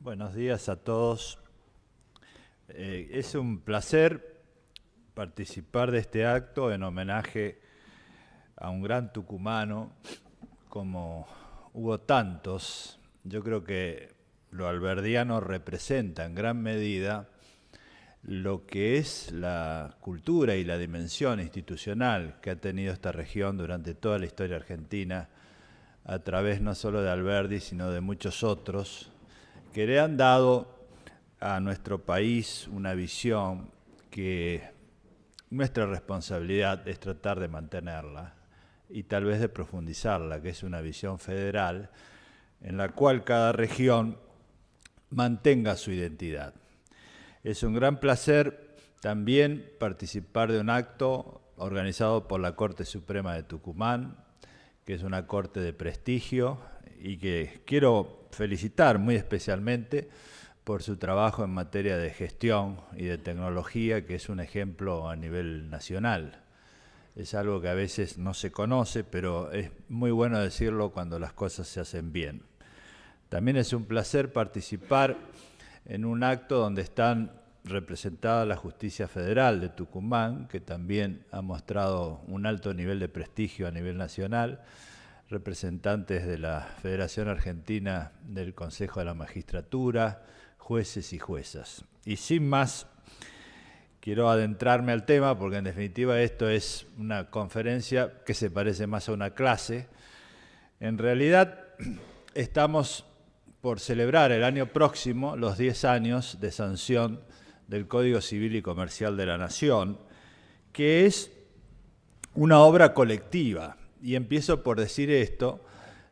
Buenos días a todos. Es un placer participar de este acto en homenaje a un gran tucumano, como hubo tantos. Yo creo que lo alberdiano representa en gran medida lo que es la cultura y la dimensión institucional que ha tenido esta región durante toda la historia argentina, a través no solo de Alberdi, sino de muchos otros, que le han dado a nuestro país una visión que nuestra responsabilidad es tratar de mantenerla y tal vez de profundizarla, que es una visión federal en la cual cada región mantenga su identidad. Es un gran placer también participar de un acto organizado por la Corte Suprema de Tucumán, que es una corte de prestigio y que quiero felicitar muy especialmente por su trabajo en materia de gestión y de tecnología, que es un ejemplo a nivel nacional. Es algo que a veces no se conoce, pero es muy bueno decirlo cuando las cosas se hacen bien. También es un placer participar en un acto donde están representada la Justicia Federal de Tucumán, que también ha mostrado un alto nivel de prestigio a nivel nacional, representantes de la Federación Argentina del Consejo de la Magistratura, jueces y juezas. Y sin más, quiero adentrarme al tema porque en definitiva esto es una conferencia que se parece más a una clase. En realidad estamos por celebrar el año próximo los 10 años de sanción del Código Civil y Comercial de la Nación, que es una obra colectiva. Y empiezo por decir esto,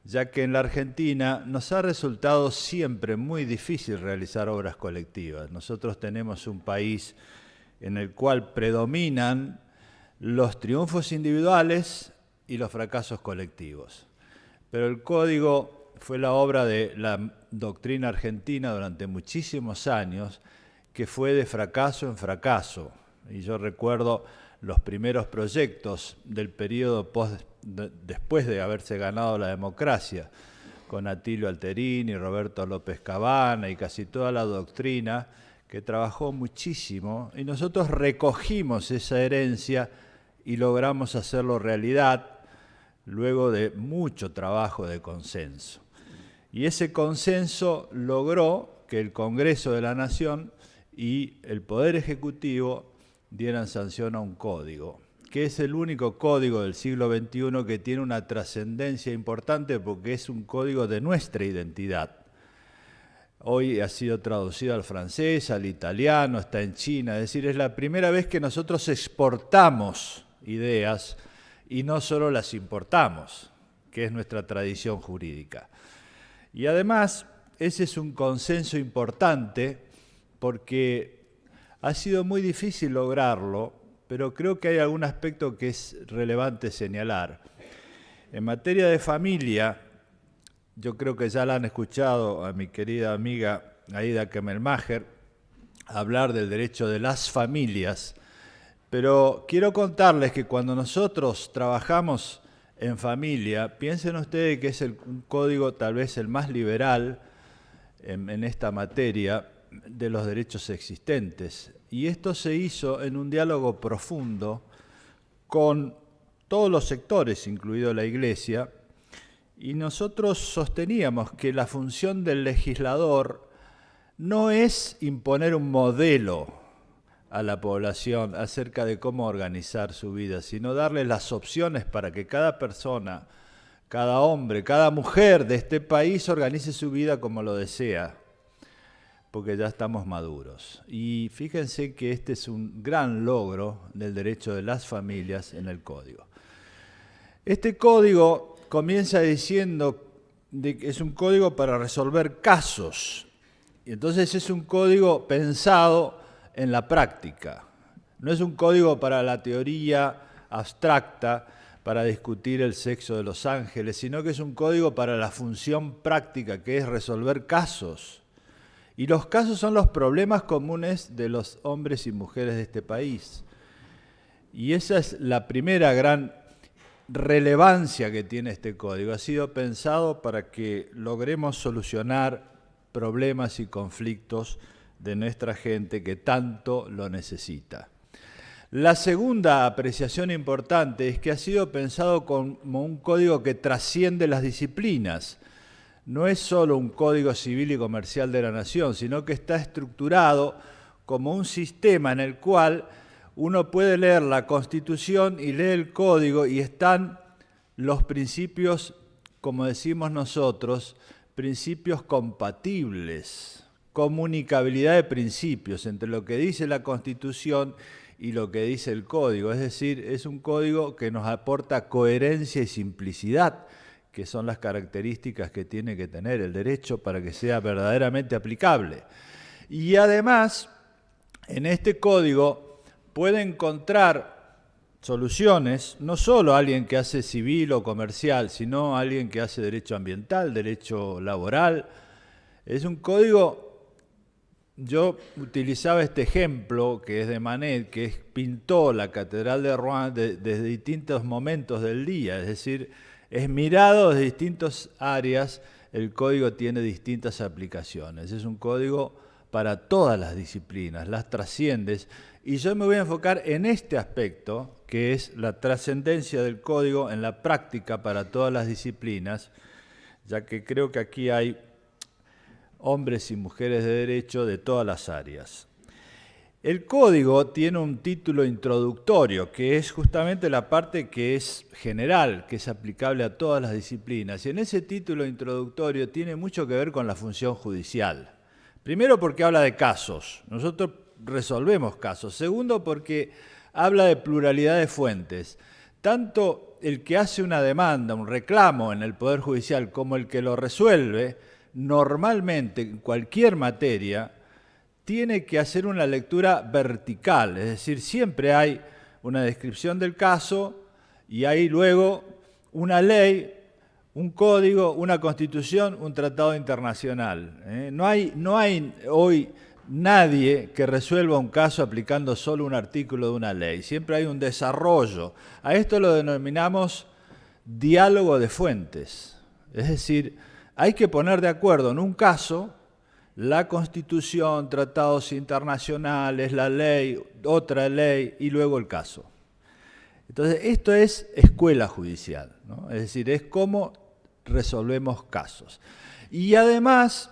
ya que en la Argentina nos ha resultado siempre muy difícil realizar obras colectivas. Nosotros tenemos un país en el cual predominan los triunfos individuales y los fracasos colectivos. Pero el Código fue la obra de la doctrina argentina durante muchísimos años, que fue de fracaso en fracaso. Y yo recuerdo los primeros proyectos del periodo después de haberse ganado la democracia, con Atilio Alterini, Roberto López Cabana y casi toda la doctrina, que trabajó muchísimo, y nosotros recogimos esa herencia y logramos hacerlo realidad luego de mucho trabajo de consenso. Y ese consenso logró que el Congreso de la Nación y el Poder Ejecutivo dieran sanción a un código, que es el único código del siglo XXI que tiene una trascendencia importante porque es un código de nuestra identidad. Hoy ha sido traducido al francés, al italiano, está en China, es decir, es la primera vez que nosotros exportamos ideas y no solo las importamos, que es nuestra tradición jurídica. Y además, ese es un consenso importante porque ha sido muy difícil lograrlo, pero creo que hay algún aspecto que es relevante señalar. En materia de familia, yo creo que ya la han escuchado a mi querida amiga Aida Kemmelmacher hablar del derecho de las familias, pero quiero contarles que cuando nosotros trabajamos en familia, piensen ustedes que es un código tal vez el más liberal en esta materia de los derechos existentes. Y esto se hizo en un diálogo profundo con todos los sectores, incluido la Iglesia, y nosotros sosteníamos que la función del legislador no es imponer un modelo a la población acerca de cómo organizar su vida, sino darle las opciones para que cada persona, cada hombre, cada mujer de este país organice su vida como lo desea, porque ya estamos maduros. Y fíjense que este es un gran logro del derecho de las familias en el Código. Este Código comienza diciendo que es un código para resolver casos. Y entonces es un código pensado en la práctica. No es un código para la teoría abstracta, para discutir el sexo de los ángeles, sino que es un código para la función práctica, que es resolver casos. Y los casos son los problemas comunes de los hombres y mujeres de este país. Y esa es la primera gran relevancia que tiene este código. Ha sido pensado para que logremos solucionar problemas y conflictos de nuestra gente que tanto lo necesita. La segunda apreciación importante es que ha sido pensado como un código que trasciende las disciplinas. No es solo un código civil y comercial de la nación, sino que está estructurado como un sistema en el cual uno puede leer la Constitución y lee el código y están los principios, como decimos nosotros, principios compatibles, comunicabilidad de principios entre lo que dice la Constitución y lo que dice el código. Es decir, es un código que nos aporta coherencia y simplicidad, que son las características que tiene que tener el derecho para que sea verdaderamente aplicable. Y además, en este código puede encontrar soluciones, no solo alguien que hace civil o comercial, sino alguien que hace derecho ambiental, derecho laboral. Es un código. Yo utilizaba este ejemplo, que es de Manet, que pintó la Catedral de Rouen desde distintos momentos del día, es decir, es mirado desde distintas áreas, el código tiene distintas aplicaciones. Es un código para todas las disciplinas, las trasciendes, y yo me voy a enfocar en este aspecto, que es la trascendencia del código en la práctica para todas las disciplinas, ya que creo que aquí hay hombres y mujeres de derecho de todas las áreas. El código tiene un título introductorio, que es justamente la parte que es general, que es aplicable a todas las disciplinas. Y en ese título introductorio tiene mucho que ver con la función judicial. Primero porque habla de casos, nosotros resolvemos casos. Segundo porque habla de pluralidad de fuentes. Tanto el que hace una demanda, un reclamo en el Poder Judicial, como el que lo resuelve, normalmente en cualquier materia tiene que hacer una lectura vertical, es decir, siempre hay una descripción del caso y hay luego una ley, un código, una constitución, un tratado internacional. No hay hoy nadie que resuelva un caso aplicando solo un artículo de una ley, siempre hay un desarrollo. A esto lo denominamos diálogo de fuentes, es decir, hay que poner de acuerdo en un caso la Constitución, tratados internacionales, la ley, otra ley y luego el caso. Entonces, esto es escuela judicial, ¿no? Es decir, es cómo resolvemos casos. Y además,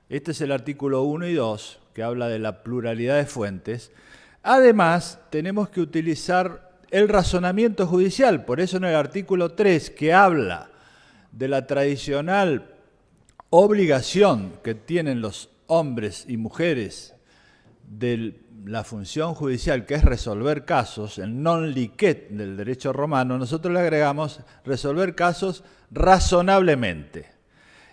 este es el artículo 1 y 2, que habla de la pluralidad de fuentes. Además, tenemos que utilizar el razonamiento judicial, por eso en el artículo 3, que habla de la tradicional obligación que tienen los hombres y mujeres de la función judicial, que es resolver casos, el non licet del derecho romano, nosotros le agregamos resolver casos razonablemente.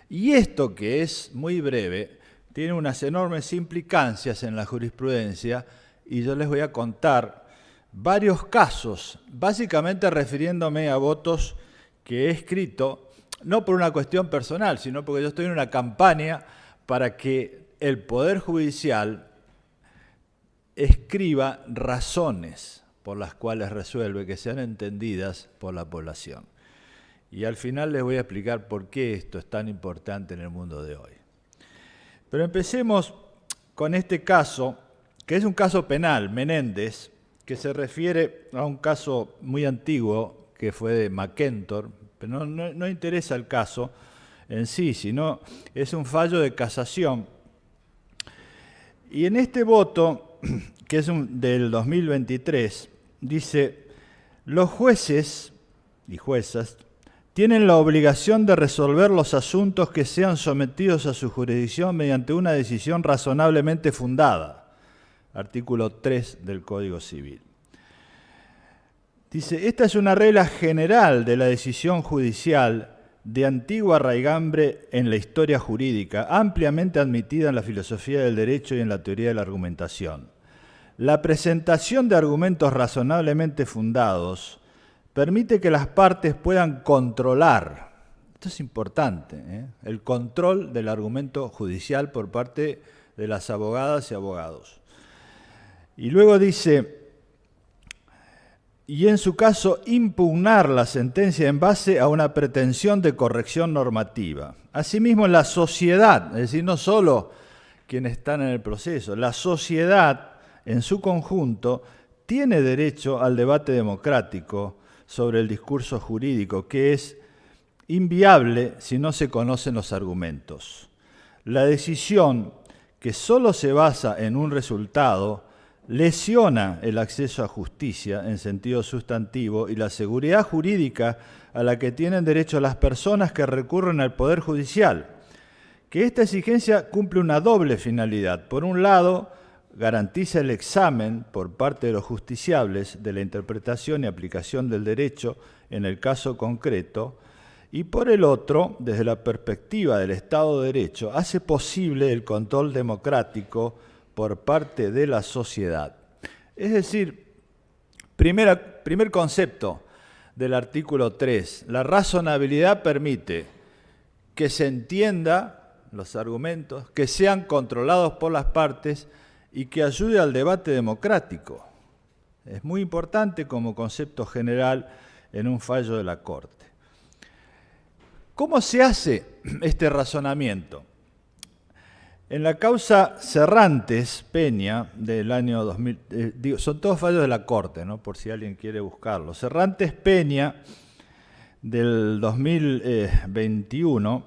Y esto, que es muy breve, tiene unas enormes implicancias en la jurisprudencia y yo les voy a contar varios casos, básicamente refiriéndome a votos que he escrito, no por una cuestión personal, sino porque yo estoy en una campaña para que el Poder Judicial escriba razones por las cuales resuelve, que sean entendidas por la población. Y al final les voy a explicar por qué esto es tan importante en el mundo de hoy. Pero empecemos con este caso, que es un caso penal, Menéndez, que se refiere a un caso muy antiguo, que fue de McKentor, pero no interesa el caso en sí, sino es un fallo de casación. Y en este voto, que es del 2023, dice: los jueces y juezas tienen la obligación de resolver los asuntos que sean sometidos a su jurisdicción mediante una decisión razonablemente fundada. Artículo 3 del Código Civil. Dice, esta es una regla general de la decisión judicial de antigua raigambre en la historia jurídica, ampliamente admitida en la filosofía del derecho y en la teoría de la argumentación. La presentación de argumentos razonablemente fundados permite que las partes puedan controlar, esto es importante, el control del argumento judicial por parte de las abogadas y abogados. Y luego dice, y en su caso impugnar la sentencia en base a una pretensión de corrección normativa. Asimismo, la sociedad, es decir, no solo quienes están en el proceso, la sociedad en su conjunto tiene derecho al debate democrático sobre el discurso jurídico, que es inviable si no se conocen los argumentos. La decisión que solo se basa en un resultado lesiona el acceso a justicia en sentido sustantivo y la seguridad jurídica a la que tienen derecho las personas que recurren al Poder Judicial, que esta exigencia cumple una doble finalidad. Por un lado, garantiza el examen por parte de los justiciables de la interpretación y aplicación del derecho en el caso concreto, y por el otro, desde la perspectiva del Estado de Derecho, hace posible el control democrático por parte de la sociedad. Es decir, primer concepto del artículo 3, la razonabilidad permite que se entienda los argumentos, que sean controlados por las partes y que ayude al debate democrático. Es muy importante como concepto general en un fallo de la Corte. ¿Cómo se hace este razonamiento? En la causa Cerrantes Peña del año 2000, son todos fallos de la Corte, ¿no? Por si alguien quiere buscarlo. Cerrantes Peña del 2021,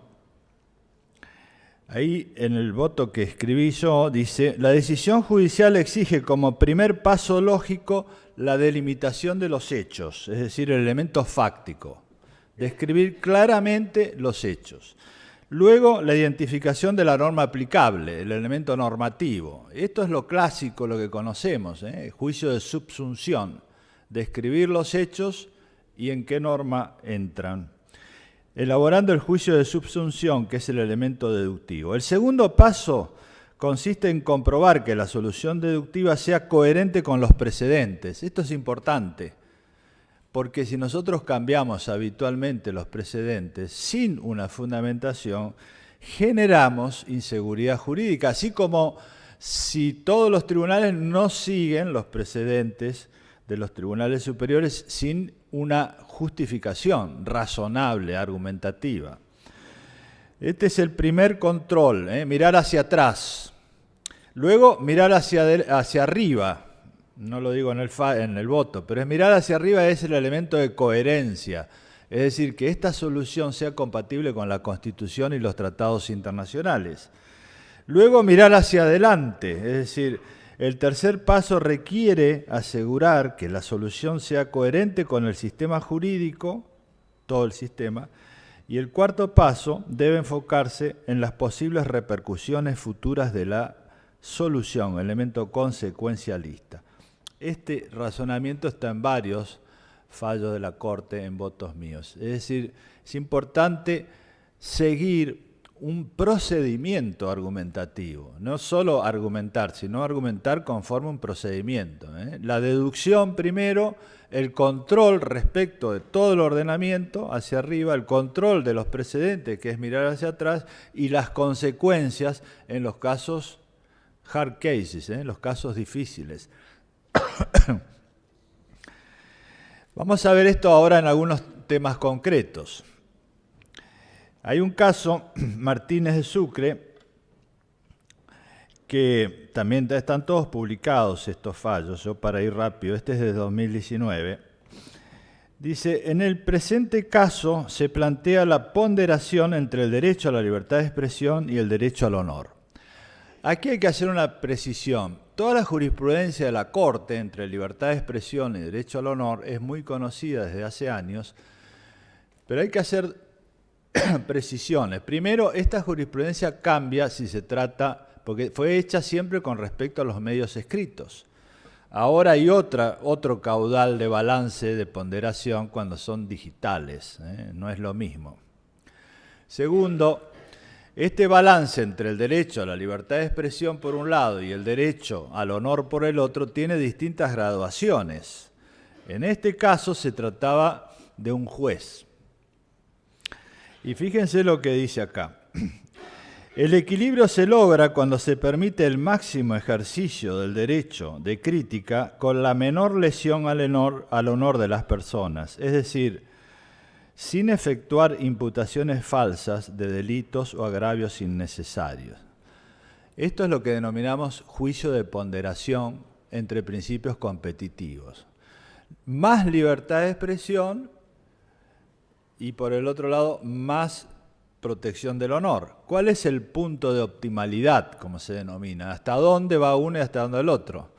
ahí en el voto que escribí yo, dice: la decisión judicial exige como primer paso lógico la delimitación de los hechos, es decir, el elemento fáctico, describir claramente los hechos. Luego, la identificación de la norma aplicable, el elemento normativo. Esto es lo clásico, lo que conocemos, juicio de subsunción, describir los hechos y en qué norma entran. Elaborando el juicio de subsunción, que es el elemento deductivo. El segundo paso consiste en comprobar que la solución deductiva sea coherente con los precedentes. Esto es importante, porque si nosotros cambiamos habitualmente los precedentes sin una fundamentación, generamos inseguridad jurídica, así como si todos los tribunales no siguen los precedentes de los tribunales superiores sin una justificación razonable, argumentativa. Este es el primer control, mirar hacia atrás. Luego, mirar hacia arriba. No lo digo en el voto, pero es mirar hacia arriba es el elemento de coherencia. Es decir, que esta solución sea compatible con la Constitución y los tratados internacionales. Luego, mirar hacia adelante, es decir, el tercer paso requiere asegurar que la solución sea coherente con el sistema jurídico, todo el sistema, y el cuarto paso debe enfocarse en las posibles repercusiones futuras de la solución, elemento consecuencialista. Este razonamiento está en varios fallos de la Corte en votos míos. Es decir, es importante seguir un procedimiento argumentativo, no solo argumentar, sino argumentar conforme a un procedimiento. La deducción primero, el control respecto de todo el ordenamiento hacia arriba, el control de los precedentes, que es mirar hacia atrás, y las consecuencias en los casos hard cases, los casos difíciles. Vamos a ver esto ahora en algunos temas concretos. Hay un caso, Martínez de Sucre, que también están todos publicados estos fallos, yo para ir rápido, este es de 2019. Dice, en el presente caso se plantea la ponderación entre el derecho a la libertad de expresión y el derecho al honor. Aquí hay que hacer una precisión. Toda la jurisprudencia de la Corte entre libertad de expresión y derecho al honor es muy conocida desde hace años, pero hay que hacer precisiones. Primero, esta jurisprudencia cambia si se trata, porque fue hecha siempre con respecto a los medios escritos. Ahora hay otro caudal de balance, de ponderación, cuando son digitales, no es lo mismo. Segundo, este balance entre el derecho a la libertad de expresión por un lado y el derecho al honor por el otro tiene distintas graduaciones. En este caso se trataba de un juez. Y fíjense lo que dice acá. El equilibrio se logra cuando se permite el máximo ejercicio del derecho de crítica con la menor lesión al honor de las personas, es decir, sin efectuar imputaciones falsas de delitos o agravios innecesarios. Esto es lo que denominamos juicio de ponderación entre principios competitivos. Más libertad de expresión y, por el otro lado, más protección del honor. ¿Cuál es el punto de optimalidad, como se denomina? ¿Hasta dónde va uno y hasta dónde el otro?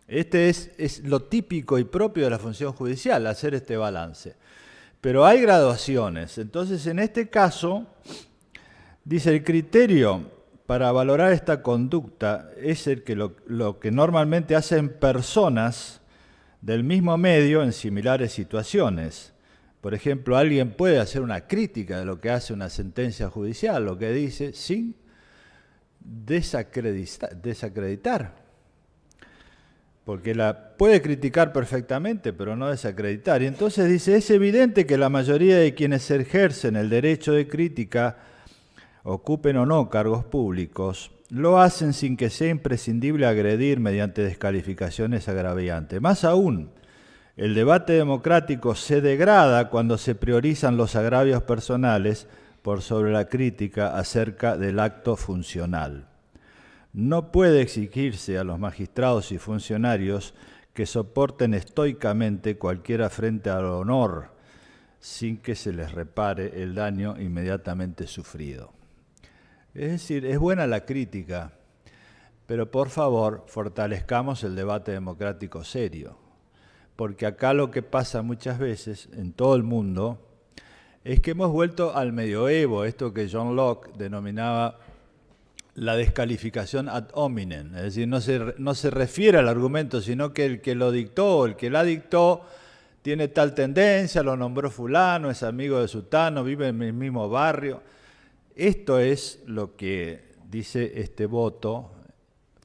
Este es lo típico y propio de la función judicial, hacer este balance. Pero hay graduaciones. Entonces, en este caso, dice, el criterio para valorar esta conducta es el que lo que normalmente hacen personas del mismo medio en similares situaciones. Por ejemplo, alguien puede hacer una crítica de lo que hace una sentencia judicial, lo que dice, sin desacreditar. Porque la puede criticar perfectamente, pero no desacreditar. Y entonces dice, es evidente que la mayoría de quienes ejercen el derecho de crítica, ocupen o no cargos públicos, lo hacen sin que sea imprescindible agredir mediante descalificaciones agraviantes. Más aún, el debate democrático se degrada cuando se priorizan los agravios personales por sobre la crítica acerca del acto funcional. No puede exigirse a los magistrados y funcionarios que soporten estoicamente cualquier afrenta al honor sin que se les repare el daño inmediatamente sufrido. Es decir, es buena la crítica, pero por favor fortalezcamos el debate democrático serio. Porque acá lo que pasa muchas veces en todo el mundo es que hemos vuelto al medioevo, esto que John Locke denominaba la descalificación ad hominem, es decir, no se refiere al argumento, sino que el que lo dictó, el que la dictó, tiene tal tendencia, lo nombró fulano, es amigo de sutano, vive en el mismo barrio. Esto es lo que dice este voto,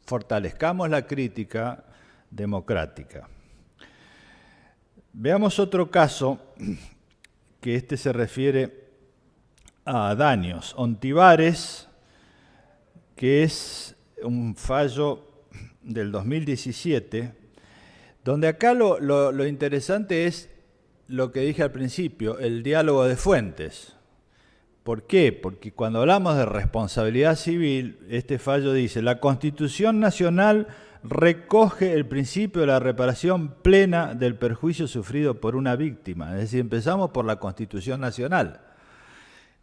fortalezcamos la crítica democrática. Veamos otro caso, que este se refiere a daños. Ontivares, que es un fallo del 2017, donde acá lo interesante es lo que dije al principio, el diálogo de fuentes. ¿Por qué? Porque cuando hablamos de responsabilidad civil, este fallo dice, la Constitución Nacional recoge el principio de la reparación plena del perjuicio sufrido por una víctima. Es decir, empezamos por la Constitución Nacional.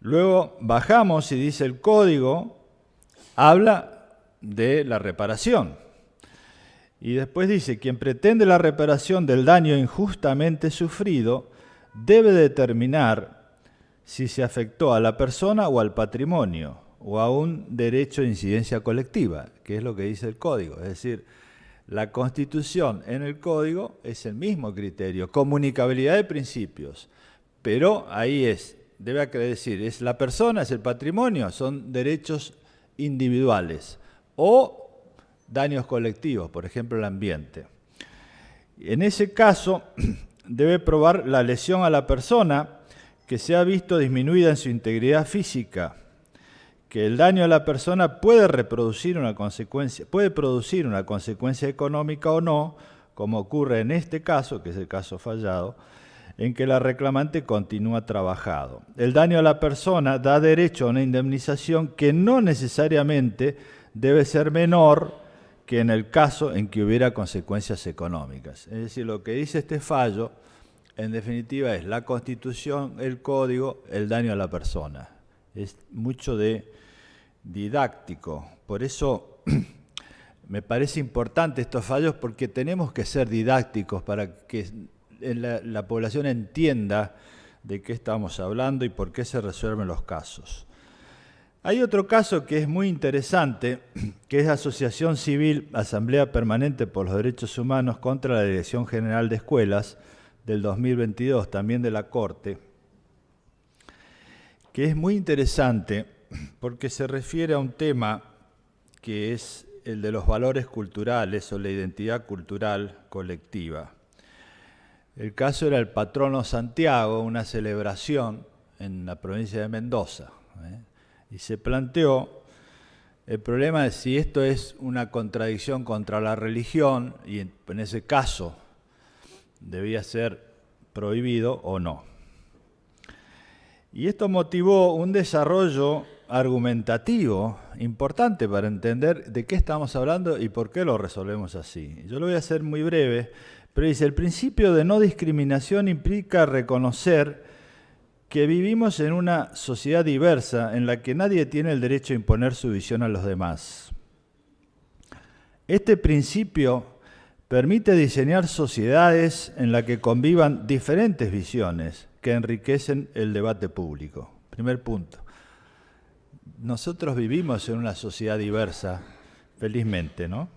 Luego bajamos y dice el Código, habla de la reparación. Y después dice, quien pretende la reparación del daño injustamente sufrido debe determinar si se afectó a la persona o al patrimonio, o a un derecho de incidencia colectiva, que es lo que dice el Código. Es decir, la Constitución en el Código es el mismo criterio, comunicabilidad de principios, pero ahí debe decir, es la persona, es el patrimonio, son derechos individuales, o daños colectivos, por ejemplo el ambiente. En ese caso, debe probar la lesión a la persona que se ha visto disminuida en su integridad física, que el daño a la persona puede producir una consecuencia económica o no, como ocurre en este caso, que es el caso fallado, en que la reclamante continúa trabajando. El daño a la persona da derecho a una indemnización que no necesariamente debe ser menor que en el caso en que hubiera consecuencias económicas. Es decir, lo que dice este fallo, en definitiva, es la Constitución, el Código, el daño a la persona. Es mucho de didáctico. Por eso me parece importante estos fallos, porque tenemos que ser didácticos para que la población entienda de qué estamos hablando y por qué se resuelven los casos. Hay otro caso que es muy interesante, que es Asociación Civil Asamblea Permanente por los Derechos Humanos contra la Dirección General de Escuelas, del 2022, también de la Corte, que es muy interesante porque se refiere a un tema que es el de los valores culturales o la identidad cultural colectiva. El caso era el Patrono Santiago, una celebración en la provincia de Mendoza, y se planteó El problema es si esto es una contradicción contra la religión, y en ese caso debía ser prohibido o no. Y esto motivó un desarrollo argumentativo importante para entender de qué estamos hablando y por qué lo resolvemos así. Yo lo voy a hacer muy breve, pero dice, el principio de no discriminación implica reconocer que vivimos en una sociedad diversa en la que nadie tiene el derecho a imponer su visión a los demás. Este principio permite diseñar sociedades en las que convivan diferentes visiones que enriquecen el debate público. Primer punto. Nosotros vivimos en una sociedad diversa, felizmente, ¿no?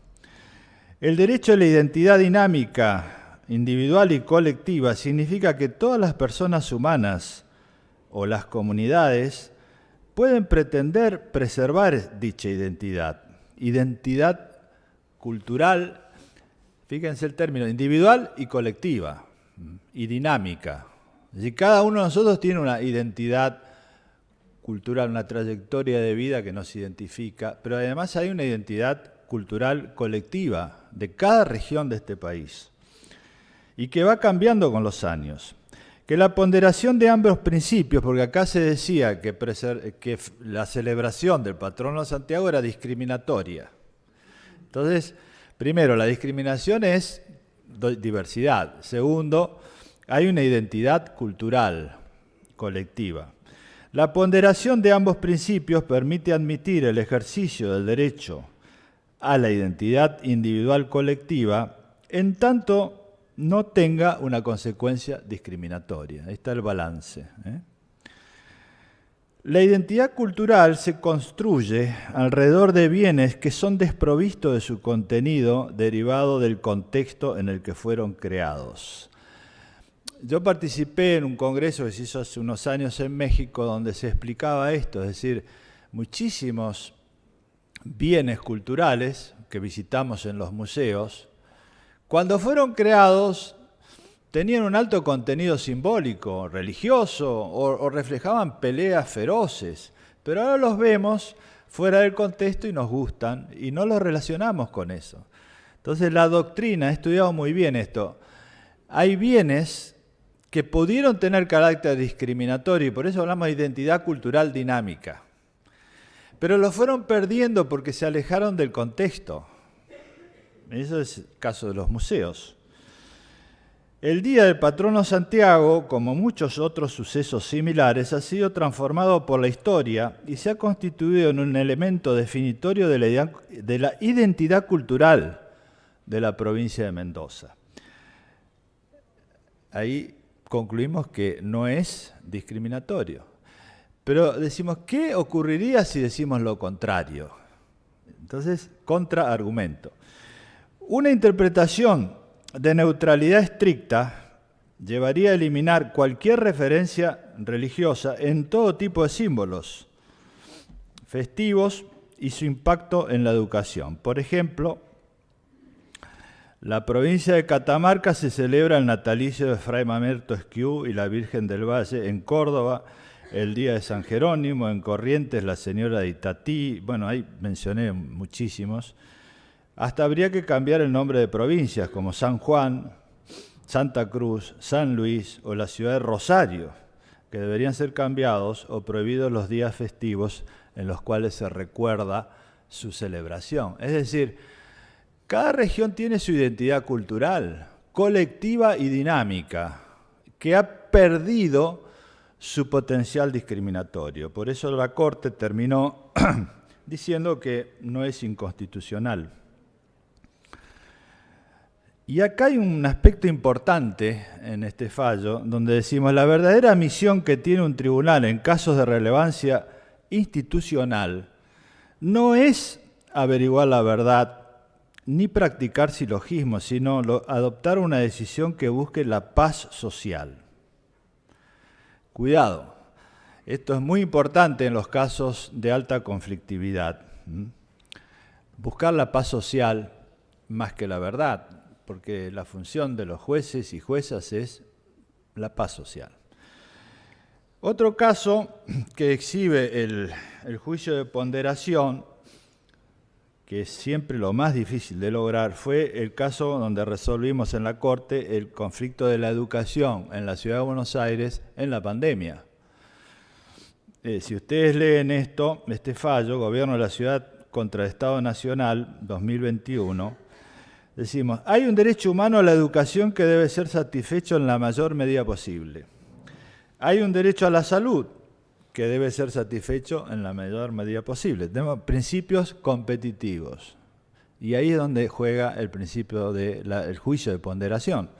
El derecho a la identidad dinámica, individual y colectiva, significa que todas las personas humanas o las comunidades pueden pretender preservar dicha identidad. Identidad cultural, fíjense el término, individual y colectiva, y dinámica. Es decir, cada uno de nosotros tiene una identidad cultural, una trayectoria de vida que nos identifica, pero además hay una identidad cultural colectiva de cada región de este país y que va cambiando con los años. Que la ponderación de ambos principios, porque acá se decía que la celebración del patrono de Santiago era discriminatoria. Entonces, primero, la discriminación es diversidad. Segundo, hay una identidad cultural colectiva. La ponderación de ambos principios permite admitir el ejercicio del derecho a la identidad individual colectiva en tanto no tenga una consecuencia discriminatoria. Ahí está el balance. La identidad cultural se construye alrededor de bienes que son desprovistos de su contenido derivado del contexto en el que fueron creados. Yo participé en un congreso que se hizo hace unos años en México donde se explicaba esto, es decir, muchísimos bienes culturales que visitamos en los museos, cuando fueron creados tenían un alto contenido simbólico, religioso o reflejaban peleas feroces, pero ahora los vemos fuera del contexto y nos gustan y no los relacionamos con eso. Entonces la doctrina ha estudiado muy bien esto. Hay bienes que pudieron tener carácter discriminatorio y por eso hablamos de identidad cultural dinámica, pero lo fueron perdiendo porque se alejaron del contexto. Eso es el caso de los museos. El Día del Patrono Santiago, como muchos otros sucesos similares, ha sido transformado por la historia y se ha constituido en un elemento definitorio de la identidad cultural de la provincia de Mendoza. Ahí concluimos que no es discriminatorio. Pero decimos, ¿qué ocurriría si decimos lo contrario? Entonces, contraargumento. Una interpretación de neutralidad estricta llevaría a eliminar cualquier referencia religiosa en todo tipo de símbolos festivos y su impacto en la educación. Por ejemplo, la provincia de Catamarca se celebra el natalicio de Fray Mamerto Esquiú y la Virgen del Valle, en Córdoba el Día de San Jerónimo, en Corrientes la Señora de Itatí, bueno, ahí mencioné muchísimos. Hasta habría que cambiar el nombre de provincias como San Juan, Santa Cruz, San Luis o la ciudad de Rosario, que deberían ser cambiados o prohibidos los días festivos en los cuales se recuerda su celebración. Es decir, cada región tiene su identidad cultural, colectiva y dinámica, que ha perdido su potencial discriminatorio. Por eso la Corte terminó diciendo que no es inconstitucional. Y acá hay un aspecto importante en este fallo, donde decimos la verdadera misión que tiene un tribunal en casos de relevancia institucional no es averiguar la verdad ni practicar silogismos, sino adoptar una decisión que busque la paz social. Cuidado, esto es muy importante en los casos de alta conflictividad. Buscar la paz social más que la verdad, porque la función de los jueces y juezas es la paz social. Otro caso que exhibe el juicio de ponderación que es siempre lo más difícil de lograr, fue el caso donde resolvimos en la Corte el conflicto de la educación en la Ciudad de Buenos Aires en la pandemia. Si ustedes leen este fallo, Gobierno de la Ciudad contra el Estado Nacional 2021, decimos, hay un derecho humano a la educación que debe ser satisfecho en la mayor medida posible. Hay un derecho a la salud que debe ser satisfecho en la mayor medida posible. Tenemos principios competitivos. Y ahí es donde juega el principio del juicio de ponderación.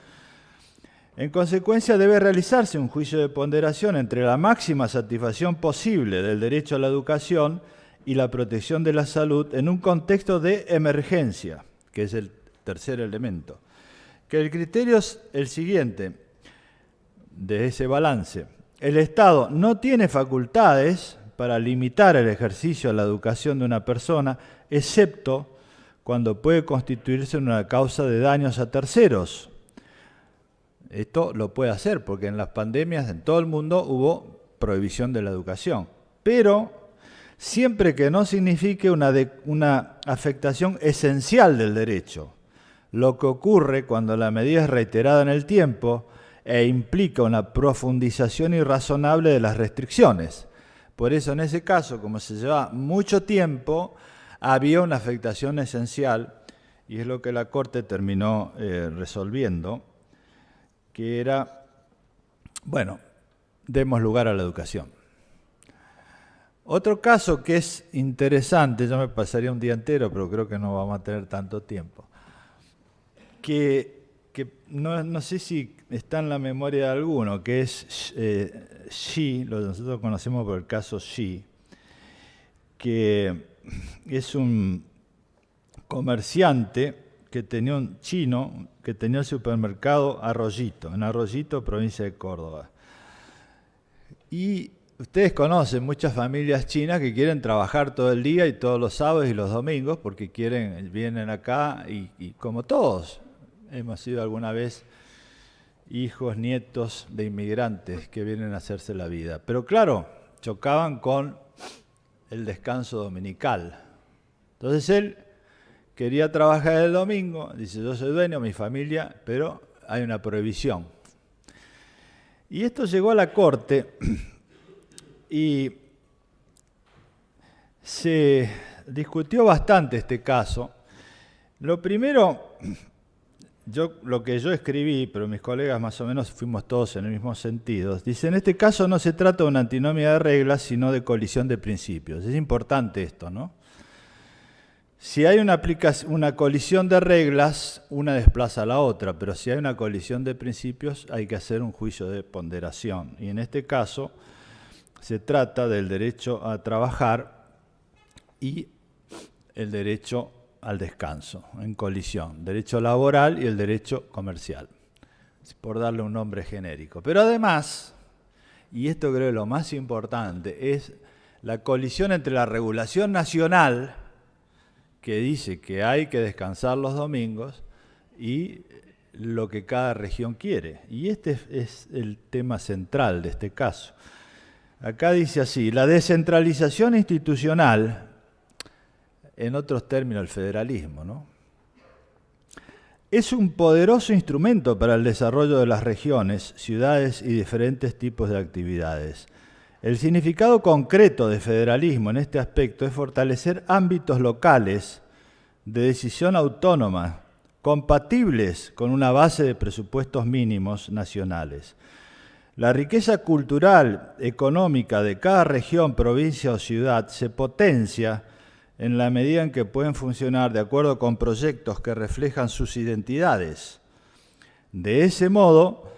En consecuencia, debe realizarse un juicio de ponderación entre la máxima satisfacción posible del derecho a la educación y la protección de la salud en un contexto de emergencia, que es el tercer elemento. Que el criterio es el siguiente, de ese balance. El Estado no tiene facultades para limitar el ejercicio de la educación de una persona, excepto cuando puede constituirse en una causa de daños a terceros. Esto lo puede hacer porque en las pandemias en todo el mundo hubo prohibición de la educación. Pero siempre que no signifique una afectación esencial del derecho, lo que ocurre cuando la medida es reiterada en el tiempo e implica una profundización irrazonable de las restricciones. Por eso en ese caso, como se lleva mucho tiempo, había una afectación esencial, y es lo que la Corte terminó resolviendo, que era, bueno, demos lugar a la educación. Otro caso que es interesante, yo me pasaría un día entero, pero creo que no vamos a tener tanto tiempo, que no sé si está en la memoria de alguno, que es Xi, lo que nosotros conocemos por el caso Xi, que es un comerciante que tenía un chino que tenía el supermercado Arroyito, en Arroyito, provincia de Córdoba. Y ustedes conocen muchas familias chinas que quieren trabajar todo el día y todos los sábados y los domingos porque vienen acá y como todos, hemos sido alguna vez hijos, nietos de inmigrantes que vienen a hacerse la vida. Pero claro, chocaban con el descanso dominical. Entonces él quería trabajar el domingo, dice, yo soy dueño, mi familia, pero hay una prohibición. Y esto llegó a la Corte y se discutió bastante este caso. Lo primero, lo que yo escribí, pero mis colegas más o menos fuimos todos en el mismo sentido, dice, en este caso no se trata de una antinomia de reglas, sino de colisión de principios. Es importante esto, ¿no? Si hay una colisión de reglas, una desplaza a la otra, pero si hay una colisión de principios, hay que hacer un juicio de ponderación. Y en este caso se trata del derecho a trabajar y el derecho al descanso, en colisión, derecho laboral y el derecho comercial, por darle un nombre genérico. Pero además, y esto creo que lo más importante, es la colisión entre la regulación nacional, que dice que hay que descansar los domingos, y lo que cada región quiere. Y este es el tema central de este caso. Acá dice así, la descentralización institucional, en otros términos el federalismo, ¿no?, es un poderoso instrumento para el desarrollo de las regiones, ciudades y diferentes tipos de actividades. El significado concreto de federalismo en este aspecto es fortalecer ámbitos locales de decisión autónoma, compatibles con una base de presupuestos mínimos nacionales. La riqueza cultural, económica de cada región, provincia o ciudad se potencia en la medida en que pueden funcionar de acuerdo con proyectos que reflejan sus identidades. De ese modo,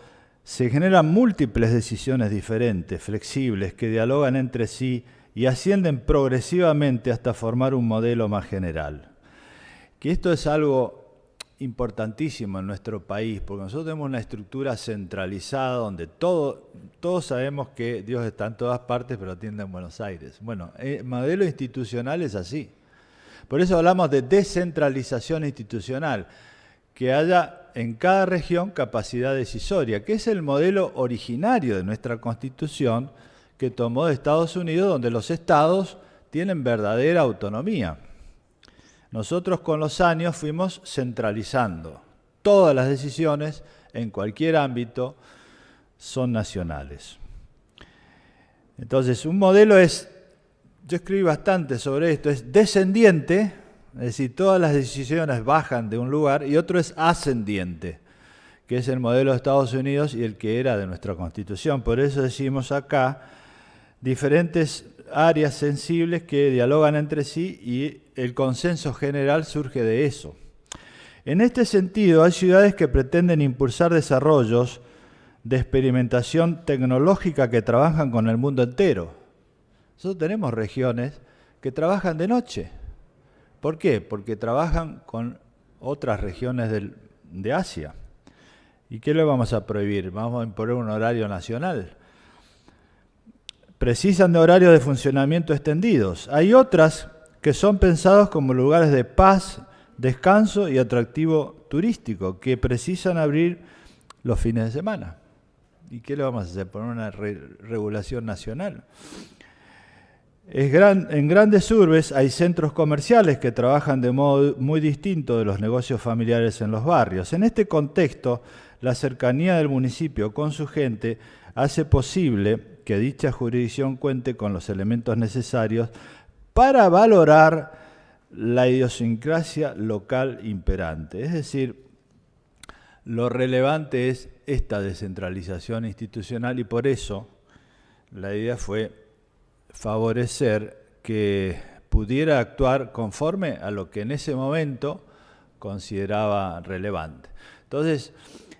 se generan múltiples decisiones diferentes, flexibles, que dialogan entre sí y ascienden progresivamente hasta formar un modelo más general. Que esto es algo importantísimo en nuestro país, porque nosotros tenemos una estructura centralizada donde todos sabemos que Dios está en todas partes, pero atiende en Buenos Aires. Bueno, el modelo institucional es así. Por eso hablamos de descentralización institucional, que haya en cada región capacidad decisoria, que es el modelo originario de nuestra Constitución que tomó de Estados Unidos, donde los estados tienen verdadera autonomía. Nosotros con los años fuimos centralizando. Todas las decisiones en cualquier ámbito son nacionales. Entonces, un modelo es, yo escribí bastante sobre esto, es descendiente, es decir, todas las decisiones bajan de un lugar, y otro es ascendiente, que es el modelo de Estados Unidos y el que era de nuestra Constitución. Por eso decimos acá diferentes áreas sensibles que dialogan entre sí y el consenso general surge de eso. En este sentido, hay ciudades que pretenden impulsar desarrollos de experimentación tecnológica que trabajan con el mundo entero. Nosotros tenemos regiones que trabajan de noche. ¿Por qué? Porque trabajan con otras regiones de Asia. ¿Y qué le vamos a prohibir? ¿Vamos a imponer un horario nacional? Precisan de horarios de funcionamiento extendidos. Hay otras que son pensados como lugares de paz, descanso y atractivo turístico, que precisan abrir los fines de semana. ¿Y qué le vamos a hacer? ¿Poner una regulación nacional? En grandes urbes hay centros comerciales que trabajan de modo muy distinto de los negocios familiares en los barrios. En este contexto, la cercanía del municipio con su gente hace posible que dicha jurisdicción cuente con los elementos necesarios para valorar la idiosincrasia local imperante. Es decir, lo relevante es esta descentralización institucional y por eso la idea fue favorecer que pudiera actuar conforme a lo que en ese momento consideraba relevante. Entonces,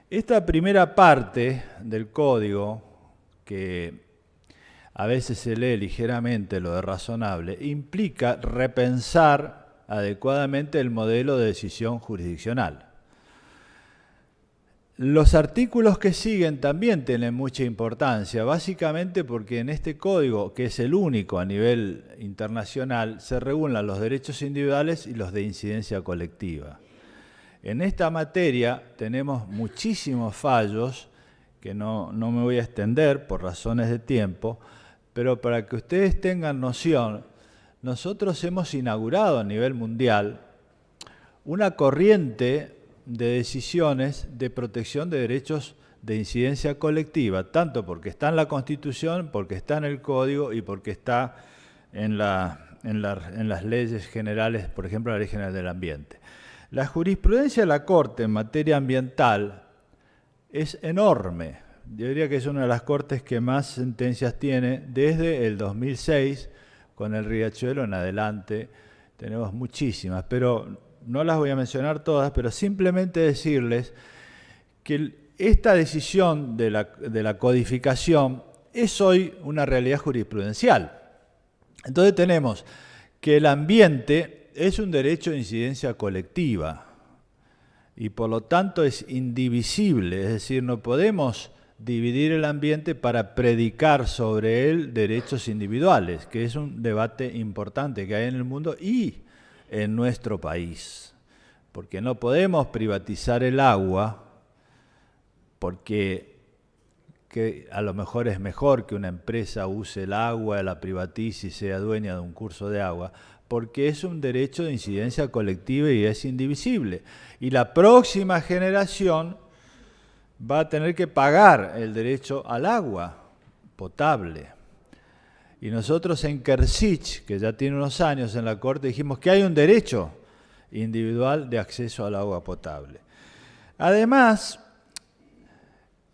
esta primera parte del código, que a veces se lee ligeramente lo de razonable, implica repensar adecuadamente el modelo de decisión jurisdiccional. Los artículos que siguen también tienen mucha importancia, básicamente porque en este código, que es el único a nivel internacional, se regulan los derechos individuales y los de incidencia colectiva. En esta materia tenemos muchísimos fallos, que no me voy a extender por razones de tiempo, pero para que ustedes tengan noción, nosotros hemos inaugurado a nivel mundial una corriente de decisiones de protección de derechos de incidencia colectiva, tanto porque está en la Constitución, porque está en el Código y porque está en las leyes generales, por ejemplo, la Ley General del Ambiente. La jurisprudencia de la Corte en materia ambiental es enorme. Yo diría que es una de las cortes que más sentencias tiene desde el 2006, con el Riachuelo en adelante. Tenemos muchísimas, pero no las voy a mencionar todas, pero simplemente decirles que esta decisión de la codificación es hoy una realidad jurisprudencial. Entonces tenemos que el ambiente es un derecho de incidencia colectiva y por lo tanto es indivisible, es decir, no podemos dividir el ambiente para predicar sobre él derechos individuales, que es un debate importante que hay en el mundo y en nuestro país, porque no podemos privatizar el agua porque a lo mejor es mejor que una empresa use el agua, la privatice y sea dueña de un curso de agua, porque es un derecho de incidencia colectiva y es indivisible. Y la próxima generación va a tener que pagar el derecho al agua potable. Y nosotros en Kersich, que ya tiene unos años en la Corte, dijimos que hay un derecho individual de acceso al agua potable. Además,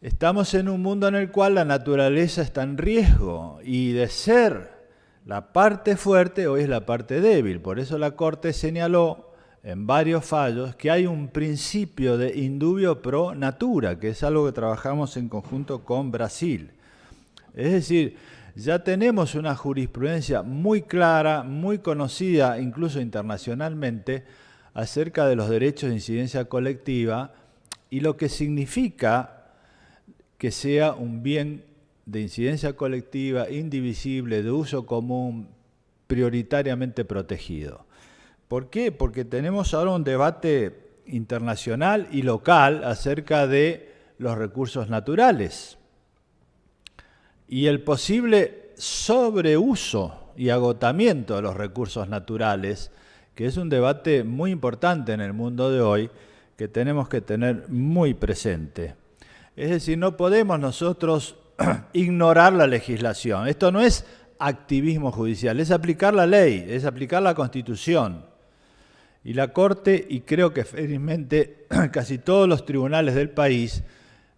estamos en un mundo en el cual la naturaleza está en riesgo y de ser la parte fuerte hoy es la parte débil. Por eso la Corte señaló en varios fallos que hay un principio de indubio pro natura, que es algo que trabajamos en conjunto con Brasil. Es decir, ya tenemos una jurisprudencia muy clara, muy conocida, incluso internacionalmente, acerca de los derechos de incidencia colectiva y lo que significa que sea un bien de incidencia colectiva, indivisible, de uso común, prioritariamente protegido. ¿Por qué? Porque tenemos ahora un debate internacional y local acerca de los recursos naturales y el posible sobreuso y agotamiento de los recursos naturales que es un debate muy importante en el mundo de hoy que tenemos que tener muy presente. Es decir, no podemos nosotros ignorar la legislación. Esto no es activismo judicial, es aplicar la ley, es aplicar la Constitución. Y la Corte, y creo que felizmente casi todos los tribunales del país,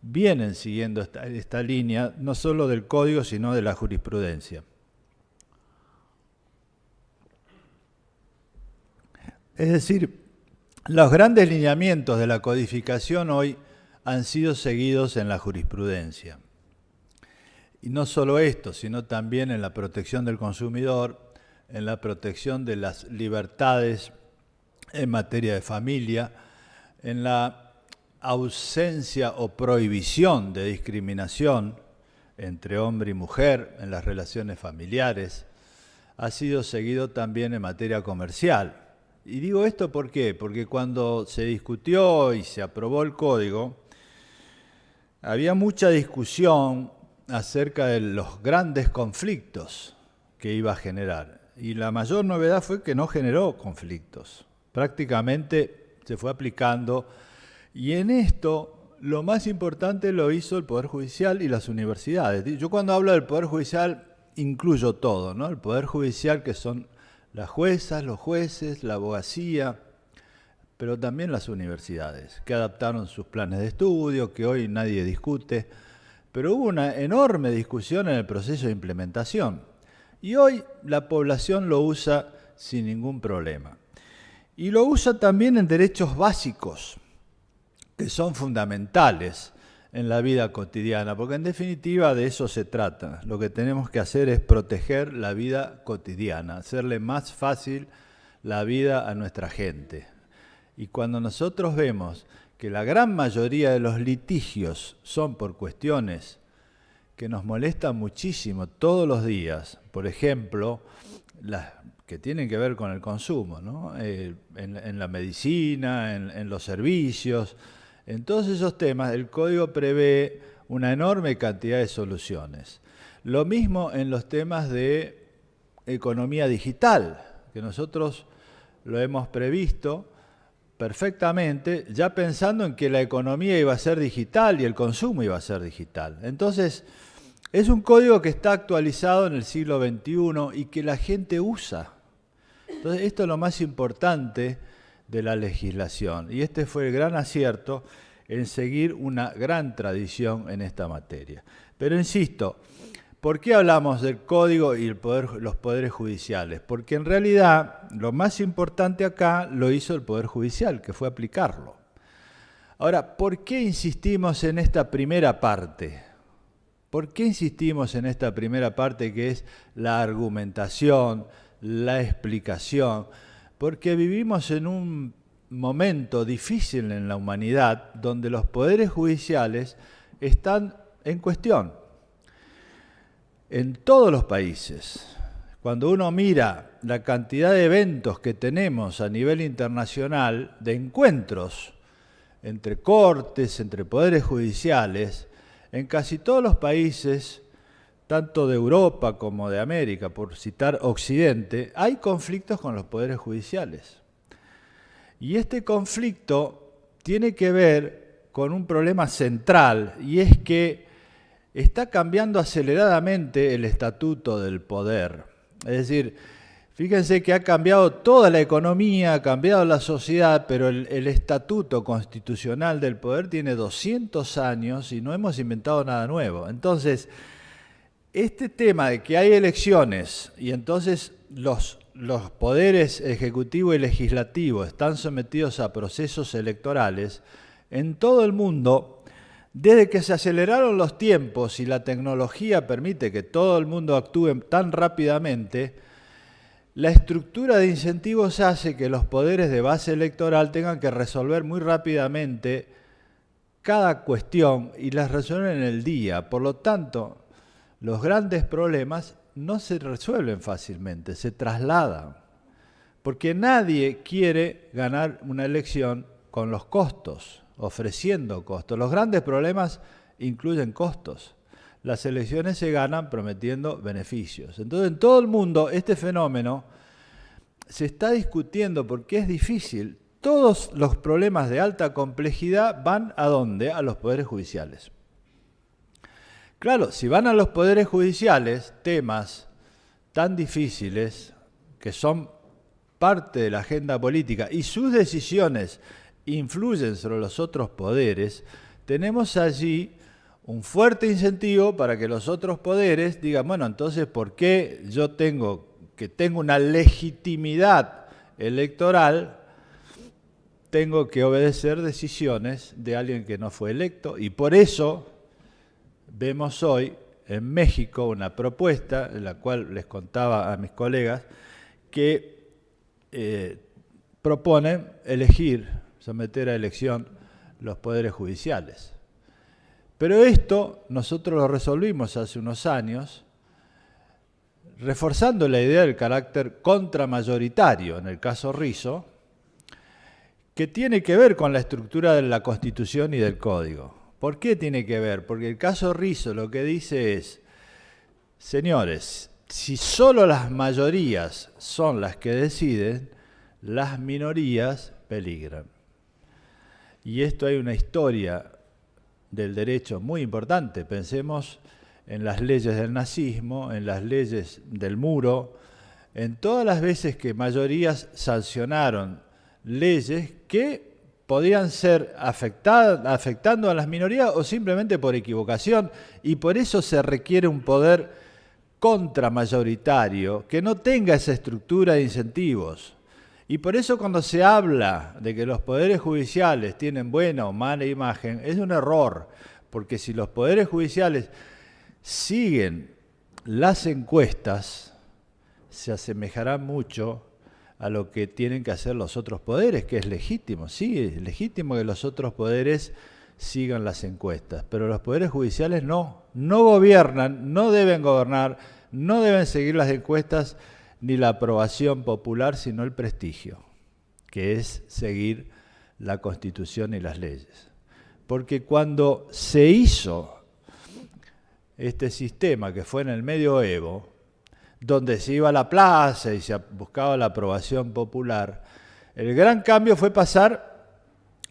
vienen siguiendo esta línea, no solo del Código, sino de la jurisprudencia. Es decir, los grandes lineamientos de la codificación hoy han sido seguidos en la jurisprudencia. Y no solo esto, sino también en la protección del consumidor, en la protección de las libertades en materia de familia, en la ausencia o prohibición de discriminación entre hombre y mujer en las relaciones familiares, ha sido seguido también en materia comercial. Y digo esto ¿por qué? Porque cuando se discutió y se aprobó el Código, había mucha discusión acerca de los grandes conflictos que iba a generar. Y la mayor novedad fue que no generó conflictos. Prácticamente se fue aplicando. Y en esto, lo más importante lo hizo el Poder Judicial y las universidades. Yo cuando hablo del Poder Judicial incluyo todo, ¿no? El Poder Judicial, que son las juezas, los jueces, la abogacía, pero también las universidades, que adaptaron sus planes de estudio, que hoy nadie discute, pero hubo una enorme discusión en el proceso de implementación. Y hoy la población lo usa sin ningún problema. Y lo usa también en derechos básicos, que son fundamentales en la vida cotidiana, porque en definitiva de eso se trata. Lo que tenemos que hacer es proteger la vida cotidiana, hacerle más fácil la vida a nuestra gente. Y cuando nosotros vemos que la gran mayoría de los litigios son por cuestiones que nos molestan muchísimo todos los días, por ejemplo, las que tienen que ver con el consumo, ¿no? En la medicina, en los servicios. En todos esos temas, el Código prevé una enorme cantidad de soluciones. Lo mismo en los temas de economía digital, que nosotros lo hemos previsto perfectamente, ya pensando en que la economía iba a ser digital y el consumo iba a ser digital. Entonces, es un código que está actualizado en el siglo XXI y que la gente usa. Entonces, esto es lo más importante de la legislación. Y este fue el gran acierto en seguir una gran tradición en esta materia. Pero insisto, ¿por qué hablamos del Código y los poderes judiciales? Porque en realidad lo más importante acá lo hizo el Poder Judicial, que fue aplicarlo. Ahora, ¿por qué insistimos en esta primera parte? ¿Por qué insistimos en esta primera parte que es la argumentación, la explicación? Porque vivimos en un momento difícil en la humanidad donde los poderes judiciales están en cuestión. En todos los países, cuando uno mira la cantidad de eventos que tenemos a nivel internacional, de encuentros entre cortes, entre poderes judiciales, en casi todos los países, tanto de Europa como de América, por citar Occidente, hay conflictos con los poderes judiciales. Y este conflicto tiene que ver con un problema central, y es que está cambiando aceleradamente el estatuto del poder. Es decir, fíjense que ha cambiado toda la economía, ha cambiado la sociedad, pero el estatuto constitucional del poder tiene 200 años y no hemos inventado nada nuevo. Entonces, este tema de que hay elecciones y entonces los poderes ejecutivo y legislativo están sometidos a procesos electorales, en todo el mundo, desde que se aceleraron los tiempos y la tecnología permite que todo el mundo actúe tan rápidamente, la estructura de incentivos hace que los poderes de base electoral tengan que resolver muy rápidamente cada cuestión y las resuelven en el día. Por lo tanto, los grandes problemas no se resuelven fácilmente, se trasladan, porque nadie quiere ganar una elección con los costos, ofreciendo costos. Los grandes problemas incluyen costos. Las elecciones se ganan prometiendo beneficios. Entonces, en todo el mundo, este fenómeno se está discutiendo porque es difícil. Todos los problemas de alta complejidad van ¿a dónde? A los poderes judiciales. Claro, si van a los poderes judiciales, temas tan difíciles que son parte de la agenda política y sus decisiones influyen sobre los otros poderes, tenemos allí un fuerte incentivo para que los otros poderes digan, bueno, entonces, ¿por qué yo tengo una legitimidad electoral, tengo que obedecer decisiones de alguien que no fue electo? Y por eso vemos hoy en México una propuesta, en la cual les contaba a mis colegas, que propone someter a elección los poderes judiciales. Pero esto nosotros lo resolvimos hace unos años, reforzando la idea del carácter contramayoritario, en el caso Rizzo, que tiene que ver con la estructura de la Constitución y del Código. ¿Por qué tiene que ver? Porque el caso Rizzo lo que dice es, señores, si solo las mayorías son las que deciden, las minorías peligran. Y esto hay una historia del derecho muy importante. Pensemos en las leyes del nazismo, en las leyes del muro, en todas las veces que mayorías sancionaron leyes que podían ser afectando a las minorías o simplemente por equivocación, y por eso se requiere un poder contramayoritario que no tenga esa estructura de incentivos. Y por eso cuando se habla de que los poderes judiciales tienen buena o mala imagen, es un error, porque si los poderes judiciales siguen las encuestas, se asemejarán mucho a lo que tienen que hacer los otros poderes, que es legítimo. Sí, es legítimo que los otros poderes sigan las encuestas, pero los poderes judiciales no gobiernan, no deben gobernar, no deben seguir las encuestas ni la aprobación popular, sino el prestigio, que es seguir la Constitución y las leyes. Porque cuando se hizo este sistema, que fue en el medioevo, donde se iba a la plaza y se buscaba la aprobación popular, el gran cambio fue pasar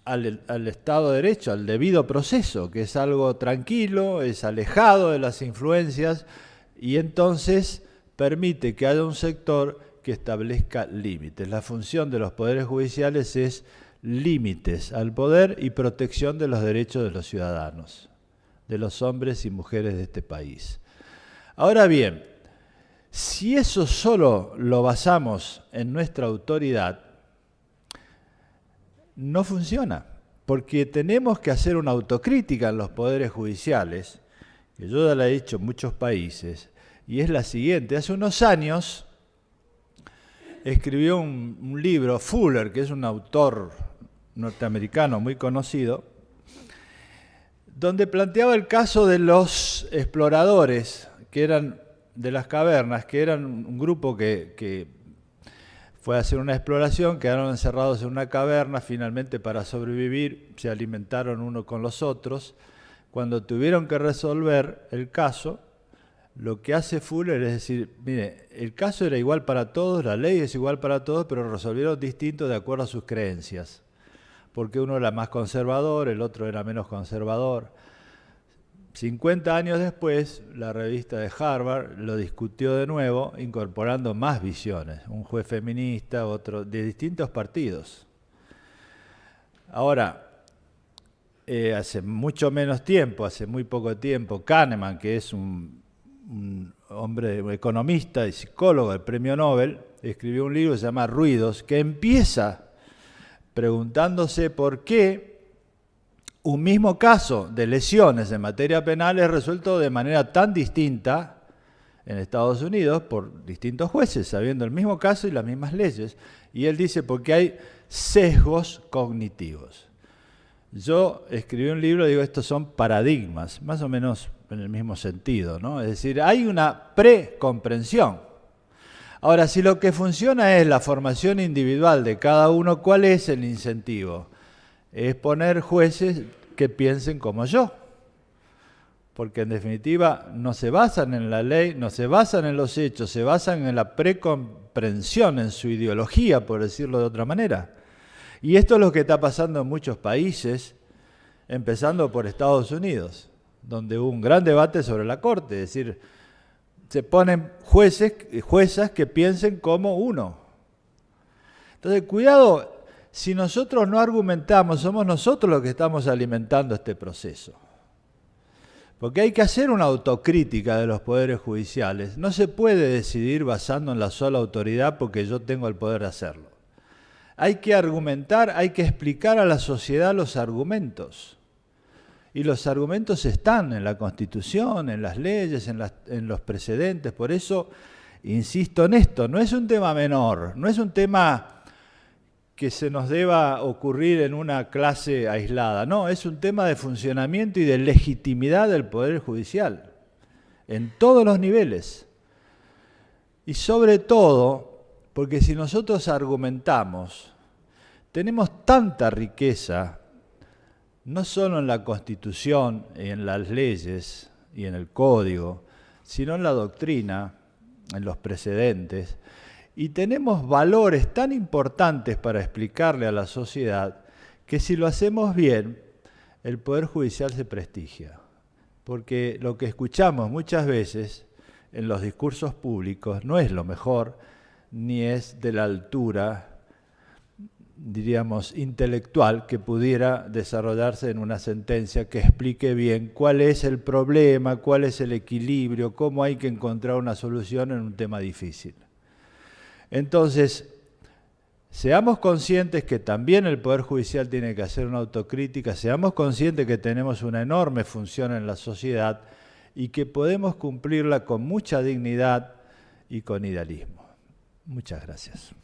al Estado de Derecho, al debido proceso, que es algo tranquilo, es alejado de las influencias, y entonces permite que haya un sector que establezca límites. La función de los poderes judiciales es límites al poder y protección de los derechos de los ciudadanos, de los hombres y mujeres de este país. Ahora bien, si eso solo lo basamos en nuestra autoridad, no funciona, porque tenemos que hacer una autocrítica en los poderes judiciales, que yo ya la he dicho en muchos países, y es la siguiente. Hace unos años escribió un libro, Fuller, que es un autor norteamericano muy conocido, donde planteaba el caso de los exploradores que eran de las cavernas, que eran un grupo que fue a hacer una exploración, quedaron encerrados en una caverna, finalmente para sobrevivir se alimentaron unos con los otros. Cuando tuvieron que resolver el caso, lo que hace Fuller es decir, mire, el caso era igual para todos, la ley es igual para todos, pero resolvieron distinto de acuerdo a sus creencias, porque uno era más conservador, el otro era menos conservador. 50 años después, la revista de Harvard lo discutió de nuevo, incorporando más visiones, un juez feminista, otro, de distintos partidos. Ahora, hace mucho menos tiempo, hace muy poco tiempo, Kahneman, que es un hombre economista y psicólogo del Premio Nobel, escribió un libro que se llama Ruidos, que empieza preguntándose por qué un mismo caso de lesiones en materia penal es resuelto de manera tan distinta en Estados Unidos por distintos jueces, sabiendo el mismo caso y las mismas leyes. Y él dice porque hay sesgos cognitivos. Yo escribí un libro, digo, estos son paradigmas, más o menos en el mismo sentido, ¿no? Es decir, hay una precomprensión. Ahora, si lo que funciona es la formación individual de cada uno, ¿cuál es el incentivo? Es poner jueces que piensen como yo. porque en definitiva no se basan en la ley, no se basan en los hechos, se basan en la precomprensión, en su ideología, por decirlo de otra manera. Y esto es lo que está pasando en muchos países, empezando por Estados Unidos, donde hubo un gran debate sobre la Corte, es decir, se ponen jueces y juezas que piensen como uno. Entonces, cuidado, si nosotros no argumentamos, somos nosotros los que estamos alimentando este proceso. Porque hay que hacer una autocrítica de los poderes judiciales. No se puede decidir basando en la sola autoridad porque yo tengo el poder de hacerlo. Hay que argumentar, hay que explicar a la sociedad los argumentos. Y los argumentos están en la Constitución, en las leyes, en los precedentes. Por eso insisto en esto, no es un tema menor, no es un tema que se nos deba ocurrir en una clase aislada. No, es un tema de funcionamiento y de legitimidad del Poder Judicial, en todos los niveles. Y sobre todo, porque si nosotros argumentamos, tenemos tanta riqueza, no solo en la Constitución, en las leyes y en el Código, sino en la doctrina, en los precedentes, y tenemos valores tan importantes para explicarle a la sociedad que si lo hacemos bien, el Poder Judicial se prestigia. Porque lo que escuchamos muchas veces en los discursos públicos no es lo mejor, ni es de la altura, diríamos, intelectual que pudiera desarrollarse en una sentencia que explique bien cuál es el problema, cuál es el equilibrio, cómo hay que encontrar una solución en un tema difícil. Entonces, seamos conscientes que también el Poder Judicial tiene que hacer una autocrítica, seamos conscientes que tenemos una enorme función en la sociedad y que podemos cumplirla con mucha dignidad y con idealismo. Muchas gracias.